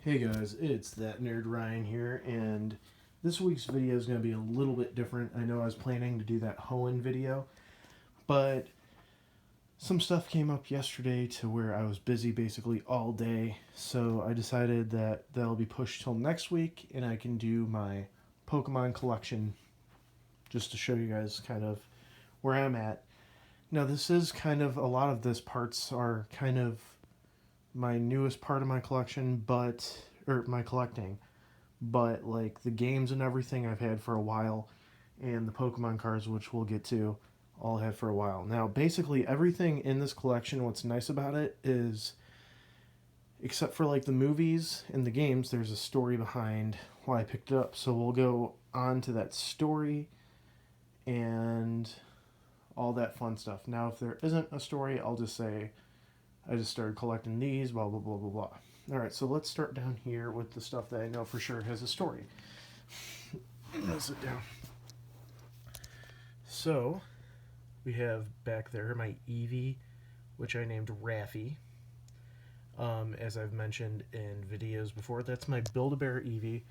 Hey guys, it's that nerd Ryan here, and this week's video is going to be a little bit different. I know I was planning to do that Hoenn video, but some stuff came up yesterday to where I was busy basically all day, so I decided that that'll be pushed till next week, and I can do my Pokemon collection just to show you guys kind of where I'm at. Now, this is kind of, a lot of this parts are kind of my newest part of my collection, or my collecting, but like the games and everything I've had for a while, and the Pokemon cards, which we'll get to, all had for a while. Now, basically everything in this collection, what's nice about it is, except for like the movies and the games, there's a story behind why I picked it up. So we'll go on to that story and all that fun stuff. Now, if there isn't a story, I'll just say I just started collecting these, blah, blah, blah, blah, blah. All right, so let's start down here with the stuff that I know for sure has a story. Let's sit down. So, we have back there my Eevee, which I named Raffi. As I've mentioned in videos before, that's my Build-A-Bear Eevee.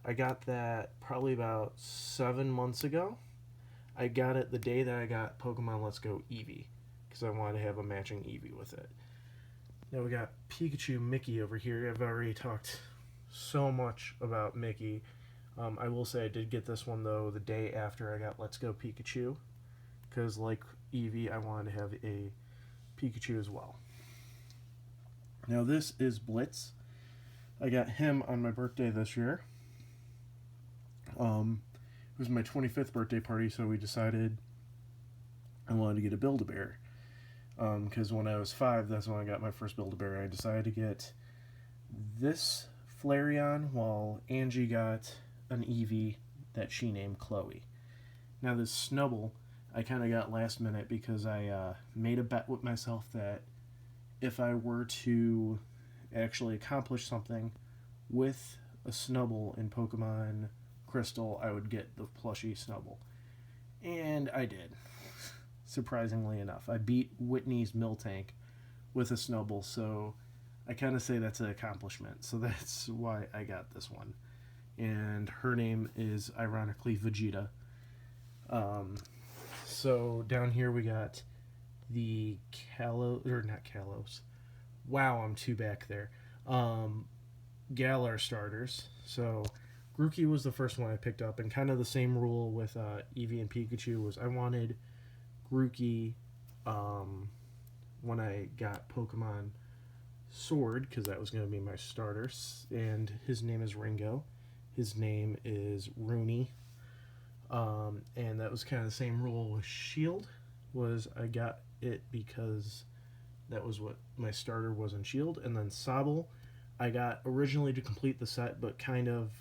I got that probably about 7 months ago. I got it the day that I got Pokemon Let's Go Eevee, because I wanted to have a matching Eevee with it. Now we got Pikachu Mickey over here. I've already talked so much about Mickey. I will say I did get this one, though, the day after I got Let's Go Pikachu, because like Eevee, I wanted to have a Pikachu as well. Now this is Blitz. I got him on my birthday this year. It was my 25th birthday party, so we decided I wanted to get a Build-A-Bear. Because when I was 5, that's when I got my first Build-A-Bear. I decided to get this Flareon, while Angie got an Eevee that she named Chloe. Now this Snubbull, I kind of got last minute because I made a bet with myself that if I were to actually accomplish something with a Snubbull in Pokemon Crystal, I would get the plushie Snubbull. And I did. Surprisingly enough, I beat Whitney's Miltank with a Snubbull, so I kind of say that's an accomplishment. So that's why I got this one. And her name is, ironically, Vegeta. So down here we got the Wow, I'm too back there. Galar starters. So Grookey was the first one I picked up, and kind of the same rule with Eevee and Pikachu was I wanted Grookey when I got Pokemon Sword, because that was going to be my starter, and his name is Ringo. His name is Rooney. And that was kind of the same rule with Shield, was I got it because that was what my starter was in Shield. And then Sobble, I got originally to complete the set, but kind of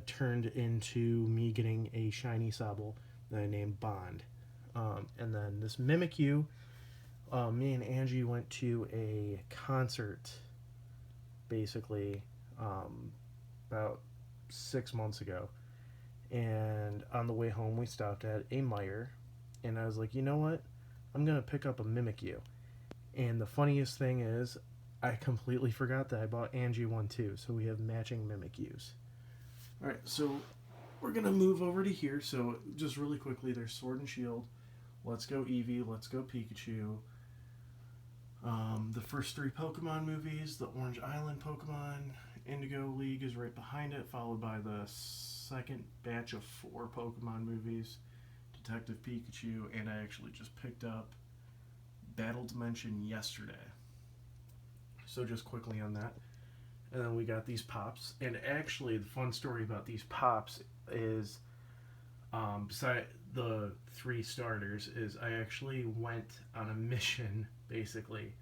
turned into me getting a shiny Sobble that I named Bond. And then this Mimikyu, me and Angie went to a concert, basically, about 6 months ago. And on the way home, we stopped at a Meijer, and I was like, you know what? I'm going to pick up a Mimikyu. And the funniest thing is, I completely forgot that I bought Angie one too, so we have matching Mimikyus. Alright, so we're going to move over to here. So just really quickly, there's Sword and Shield, Let's Go Eevee, Let's Go Pikachu, the first 3 Pokemon movies, the Orange Island Pokemon, Indigo League is right behind it, followed by the second batch of 4 Pokemon movies, Detective Pikachu, and I actually just picked up Battle Dimension yesterday. So just quickly on that. And then we got these Pops. And actually, the fun story about these Pops is, beside the 3 starters, is I actually went on a mission, basically,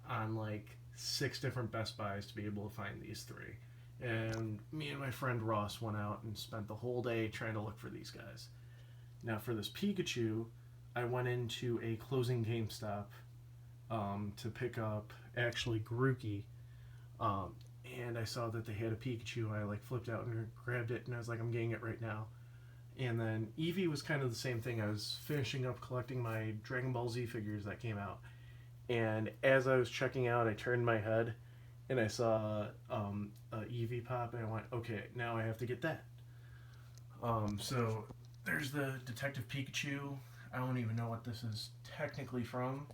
on like 6 different Best Buys to be able to find these 3. And me and my friend Ross went out and spent the whole day trying to look for these guys. Now for this Pikachu, I went into a closing GameStop to pick up actually Grookey, and I saw that they had a Pikachu. I like flipped out and grabbed it, and I was like, I'm getting it right now. And then Eevee was kind of the same thing. I was finishing up collecting my Dragon Ball Z figures that came out, and as I was checking out, I turned my head, and I saw a Eevee pop, and I went, okay, now I have to get that. So there's the Detective Pikachu. I don't even know what this is technically from,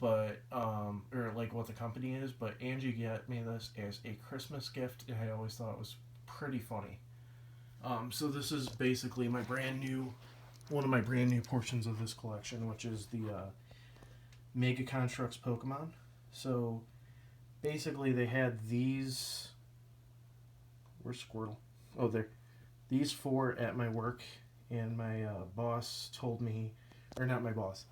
but or like what the company is. But Angie got me this as a Christmas gift, and I always thought it was pretty funny. So this is basically my brand new, one of my brand new portions of this collection, which is the Mega Constructs Pokemon. So basically, they had these. Where's Squirtle? Oh, there. These four at my work, and my boss told me, or not my boss,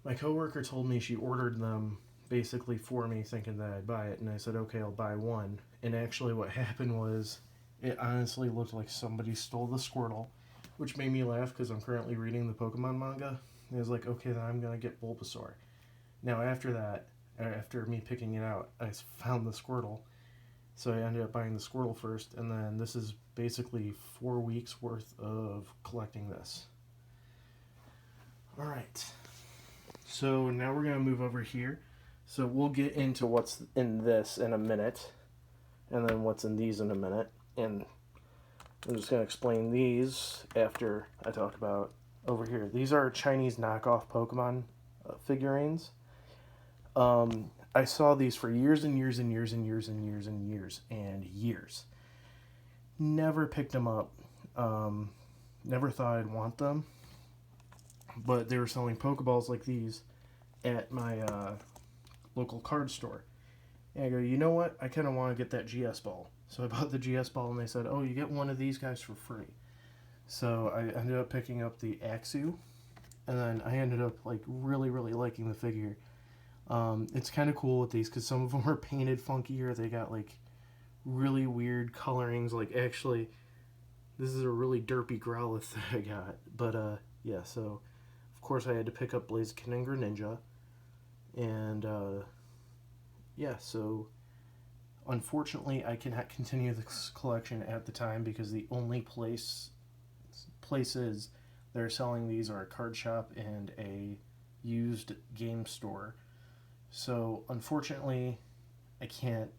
my coworker told me she ordered them basically for me, thinking that I'd buy it, and I said, okay, I'll buy one. And actually, what happened was, it honestly looked like somebody stole the Squirtle, which made me laugh because I'm currently reading the Pokemon manga. And I was like, okay, then I'm gonna get Bulbasaur. Now after that, after me picking it out, I found the Squirtle. So I ended up buying the Squirtle first, and then this is basically 4 weeks worth of collecting this. Alright. So now we're going to move over here. So we'll get into what's in this in a minute, and then what's in these in a minute. And I'm just going to explain these after I talk about over here. These are Chinese knockoff Pokemon figurines. I saw these for years and years and years and years and years and years and years. Never picked them up. Never thought I'd want them. But they were selling Pokeballs like these at my local card store. And I go, you know what? I kind of want to get that GS ball. So I bought the GS ball, and they said, oh, you get one of these guys for free. So I ended up picking up the Axew. And then I ended up like really, really liking the figure. It's kind of cool with these because some of them are painted funkier. They got like really weird colorings. Like actually, this is a really derpy Growlithe that I got. But yeah, so of course I had to pick up Blaziken and Greninja. And yeah, so unfortunately I cannot continue this collection at the time because the only places that are selling these are a card shop and a used game store. So unfortunately, I can't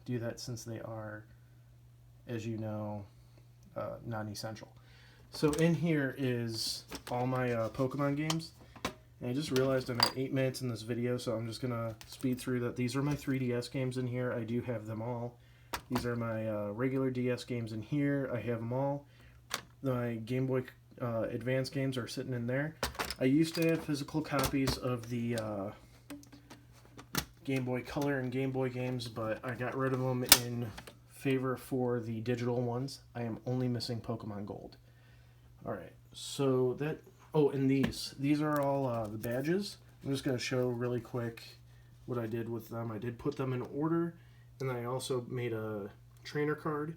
do that since they are, as you know, non-essential. So in here is all my Pokemon games. And I just realized I'm at 8 minutes in this video, so I'm just going to speed through that. These are my 3DS games in here. I do have them all. These are my regular DS games in here. I have them all. My Game Boy Advance games are sitting in there. I used to have physical copies of the Game Boy Color and Game Boy games, but I got rid of them in favor for the digital ones. I am only missing Pokemon Gold. Alright, so that... Oh, and these are all the badges. I'm just going to show really quick what I did with them. I did put them in order, and then I also made a trainer card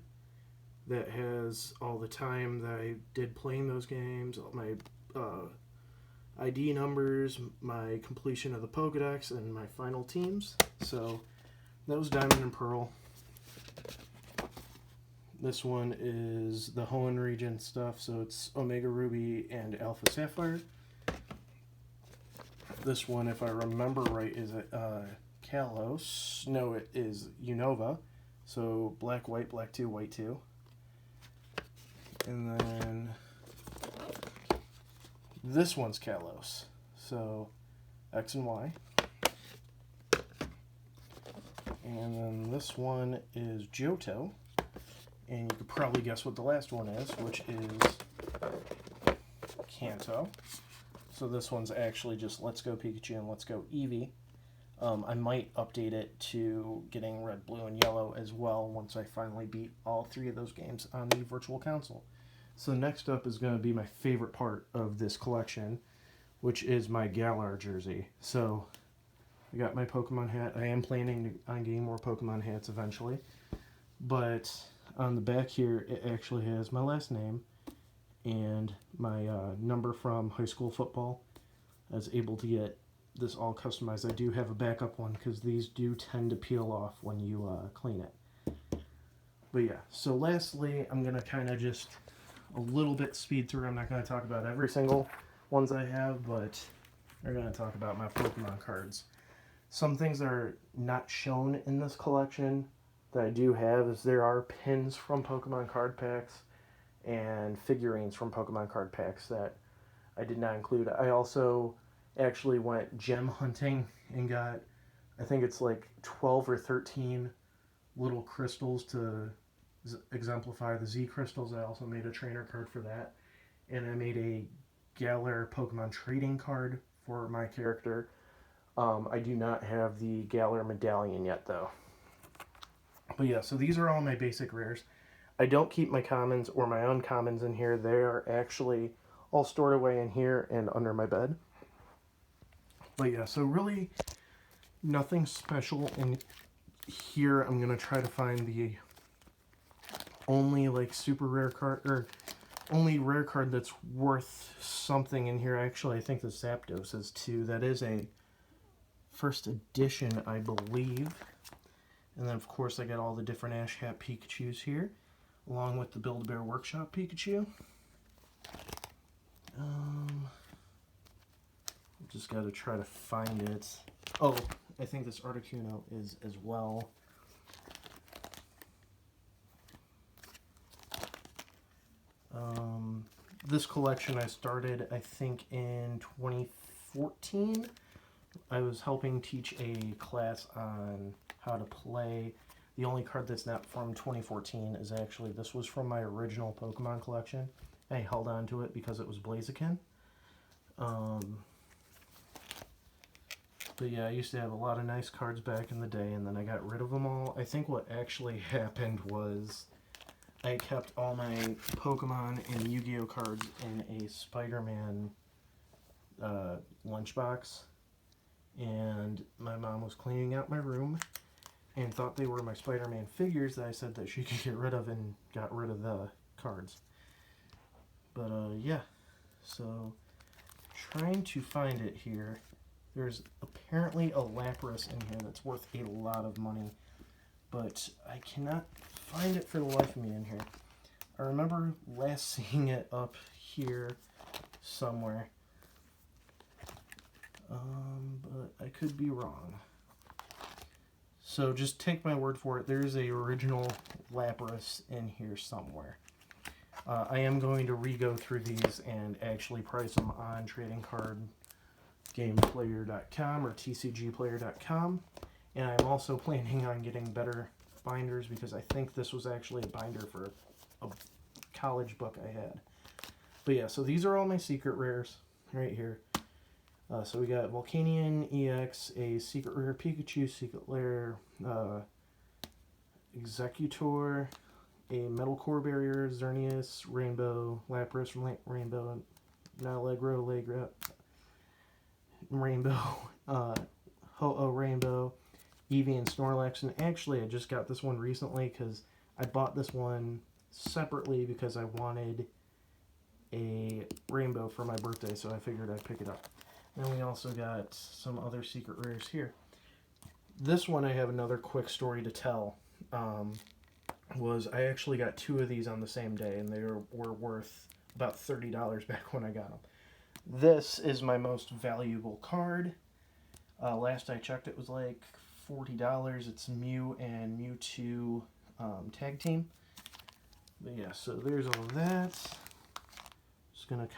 that has all the time that I did playing those games, all my ID numbers, my completion of the Pokedex, and my final teams. So that was Diamond and Pearl. This one is the Hoenn region stuff, so it's Omega Ruby and Alpha Sapphire. This one, if I remember right, is Kalos. No, it is Unova. So black, white, black 2, white 2. And then this one's Kalos. So X and Y. And then this one is Johto. And you could probably guess what the last one is, which is Kanto. So this one's actually just Let's Go Pikachu and Let's Go Eevee. I might update it to getting Red, Blue, and Yellow as well once I finally beat all 3 of those games on the Virtual Console. So next up is going to be my favorite part of this collection, which is my Galar jersey. So I got my Pokemon hat. I am planning on getting more Pokemon hats eventually. But on the back here, it actually has my last name and my number from high school football. I was able to get this all customized. I do have a backup one because these do tend to peel off when you clean it. But yeah, so lastly, I'm going to kind of just a little bit speed through. I'm not going to talk about every single ones I have, but we're going to talk about my Pokemon cards. some things that are not shown in this collection that I do have is there are pins from Pokemon card packs and figurines from Pokemon card packs that I did not include. I also actually went gem hunting and got, I think it's like 12 or 13 little crystals to exemplify the Z crystals. I also made a trainer card for that. And I made a Galar Pokemon trading card for my character. I do not have the Galar medallion yet, though. But yeah, so these are all my basic rares. I don't keep my commons or my uncommons in here. They are actually all stored away in here and under my bed. But yeah, so really nothing special in here. I'm going to try to find the only like super rare card, or only rare card that's worth something in here. Actually, I think the Zapdos is too. That is a first edition, I believe. And then, of course, I got all the different Ash Hat Pikachus here, along with the Build-A-Bear Workshop Pikachu. Just got to try to find it. Oh, I think this Articuno is as well. This collection I started, I think, in 2014. I was helping teach a class on how to play. The only card that's not from 2014 is actually, this was from my original Pokemon collection. I held on to it because it was Blaziken. But yeah, I used to have a lot of nice cards back in the day, and then I got rid of them all. I think what actually happened was I kept all my Pokemon and Yu-Gi-Oh cards in a Spider-Man lunchbox, and my mom was cleaning out my room and thought they were my Spider-Man figures that I said that she could get rid of, and got rid of the cards. But yeah, so trying to find it here. There's apparently a Lapras in here that's worth a lot of money, but I cannot find it for the life of me in here. I remember last seeing it up here somewhere, but I could be wrong. So just take my word for it. There's a original Lapras in here somewhere. I am going to re-go through these and actually price them on tradingcardgameplayer.com or tcgplayer.com. And I'm also planning on getting better binders because I think this was actually a binder for a college book I had. But yeah, so these are all my secret rares right here. So we got Volcanion EX, a secret rare Pikachu, secret rare Executor, a Metal Core Barrier, Xerneas, Rainbow, Lapras from Rainbow, Allegro, Rainbow, Ho-Oh Rainbow, Eevee and Snorlax. And actually, I just got this one recently because I bought this one separately because I wanted a Rainbow for my birthday, so I figured I'd pick it up. Then we also got some other secret rares here. This one I have another quick story to tell. Was I actually got two of these on the same day, and they were worth about $30 back when I got them. This is my most valuable card. Last I checked, it was like $40. It's Mew and Mewtwo tag team. But yeah, so there's all of that. Just gonna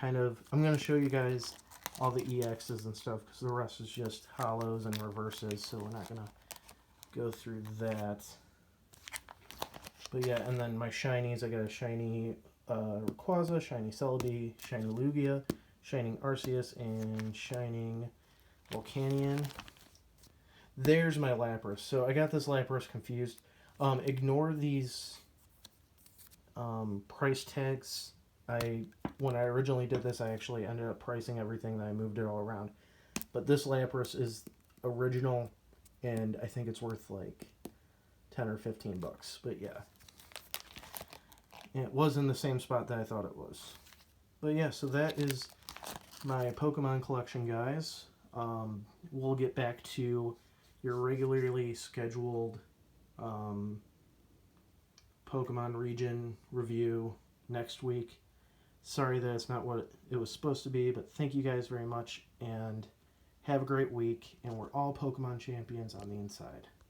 I'm gonna show you guys all the EXs and stuff because the rest is just hollows and reverses, so we're not gonna go through that. But yeah, and then my shinies, I got a shiny Rayquaza, shiny Celebi, shiny Lugia, shining Arceus, and shining Volcanion. There's my Lapras. So I got this Lapras confused. Ignore these price tags. When I originally did this, I actually ended up pricing everything, that I moved it all around. But this Lapras is original, and I think it's worth like 10 or 15 bucks. But yeah. And it was in the same spot that I thought it was. But yeah, so that is my Pokemon collection, guys. We'll get back to your regularly scheduled Pokemon region review next week. Sorry that it's not what it was supposed to be, but thank you guys very much, and Have a great week, and we're all Pokemon champions on the inside.